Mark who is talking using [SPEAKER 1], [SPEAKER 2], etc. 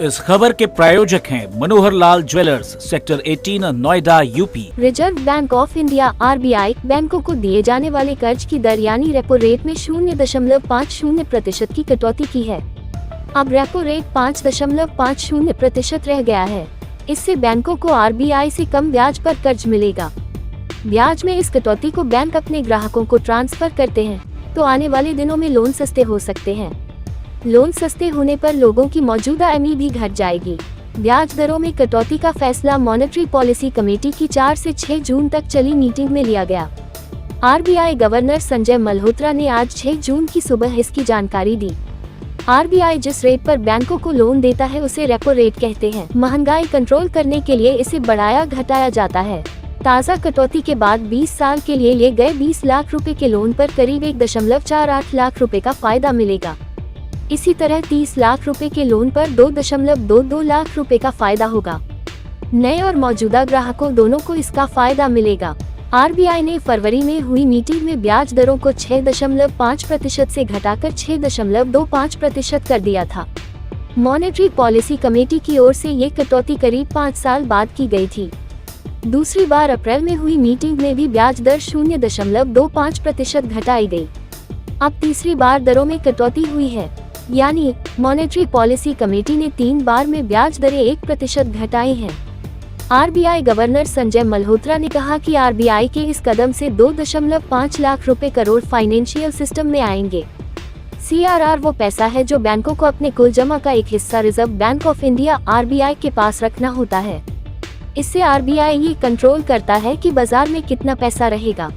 [SPEAKER 1] इस खबर के प्रायोजक हैं Manohar Lal jewellers, sector 18, Noida, UP.
[SPEAKER 2] Reserve bank of India (RBI) बैंकों को दिए जाने वाले कर्ज की दर यानी रेपो रेट में 0.50% की कटौती की है। अब रेपो रेट 5.50% रह गया है। इससे बैंकों को RBI से कम ब्याज पर कर्ज मिलेगा। ब्याज में इस कटौती को बैंक अपने ग्राहकों को ट्रांसफर करते हैं, तो आने वाले दिनों में लोन सस्ते हो सकते हैं। लोन सस्ते होने पर लोगों की मौजूदा ME भी घट जाएगी। ब्याज दरों में कटौती का फैसला मॉनेटरी पॉलिसी कमेटी की 4 से 6 जून तक चली मीटिंग में लिया गया। RBI गवर्नर संजय मल्होत्रा ने आज 6 जून की सुबह इसकी जानकारी दी। RBI जिस रेट पर बैंकों को लोन देता है उसे रेपो रेट कहते हैं। महंगाई कंट्रोल करने के लिए इसे बढ़ाया घटाया जाता है। ताज़ा कटौती के बाद 20 साल के लिए लिए गए 20 लाख रुपए के लोन पर करीब 1.48 लाख रुपए का फायदा मिलेगा। इसी तरह 30 लाख रुपए के लोन पर 2.22 लाख रुपए का फायदा होगा। नए और मौजूदा ग्राहकों दोनों को इसका फायदा मिलेगा। RBI ने फरवरी में हुई मीटिंग में ब्याज दरों को 6.5% से घटाकर 6.25% कर दिया था। मॉनेटरी पॉलिसी कमेटी की ओर से ये कटौती करीब 5 साल बाद की गई थी। दूसरी बार अप्रैल में हुई मीटिंग में भी ब्याज दर 0.25% घटाई गई। अब तीसरी बार दरों में कटौती हुई है, यानी मॉनेटरी पॉलिसी कमेटी ने 3 बार में ब्याज दरें 1% घटाई हैं। RBI गवर्नर संजय मल्होत्रा ने कहा कि RBI के इस कदम से 2.5 लाख रुपए करोड़ फाइनेंशियल सिस्टम में आएंगे। CRR वो पैसा है जो बैंकों को अपने कुल जमा का एक हिस्सा reserve bank of India (RBI) के पास रखना होता है। इससे RBI ये कंट्रोल करता है कि बाजार में कितना पैसा रहेगा।